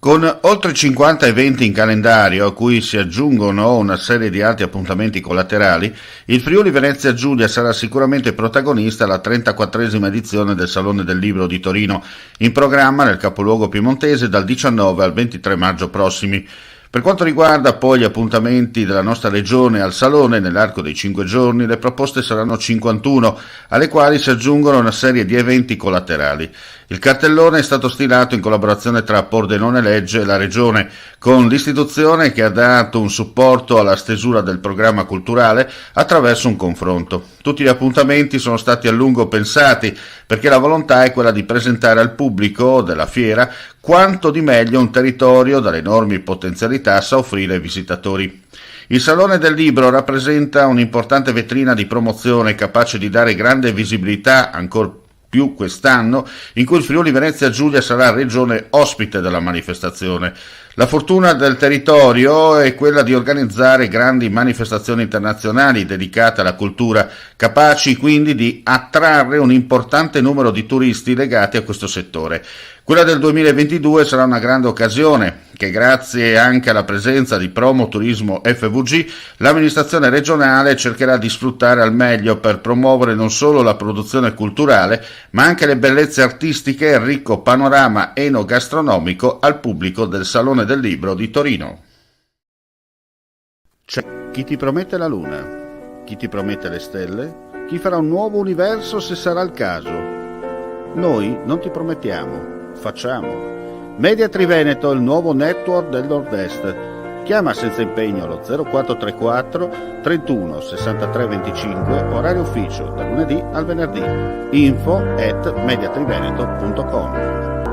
Con oltre 50 eventi in calendario, a cui si aggiungono una serie di altri appuntamenti collaterali, il Friuli Venezia Giulia sarà sicuramente protagonista alla 34esima edizione del Salone del Libro di Torino, in programma nel capoluogo piemontese dal 19 al 23 maggio prossimi. Per quanto riguarda poi gli appuntamenti della nostra regione al Salone, nell'arco dei 5 giorni le proposte saranno 51, alle quali si aggiungono una serie di eventi collaterali. Il cartellone è stato stilato in collaborazione tra Pordenone Legge e la Regione, con l'istituzione che ha dato un supporto alla stesura del programma culturale attraverso un confronto. Tutti gli appuntamenti sono stati a lungo pensati, perché la volontà è quella di presentare al pubblico della fiera quanto di meglio un territorio dalle enormi potenzialità sa offrire ai visitatori. Il Salone del Libro rappresenta un'importante vetrina di promozione capace di dare grande visibilità, ancor più quest'anno, in cui il Friuli Venezia Giulia sarà regione ospite della manifestazione. La fortuna del territorio è quella di organizzare grandi manifestazioni internazionali dedicate alla cultura, capaci quindi di attrarre un importante numero di turisti legati a questo settore. Quella del 2022 sarà una grande occasione che, grazie anche alla presenza di Promo Turismo FVG, l'amministrazione regionale cercherà di sfruttare al meglio per promuovere non solo la produzione culturale, ma anche le bellezze artistiche e il ricco panorama enogastronomico al pubblico del Salone del Libro di Torino. C'è chi ti promette la luna, chi ti promette le stelle, chi farà un nuovo universo se sarà il caso. Noi non ti promettiamo, facciamo. Media Triveneto, il nuovo network del Nord-Est. Chiama senza impegno allo 0434 31 63 25, orario ufficio, da lunedì al venerdì. info@mediatriveneto.com.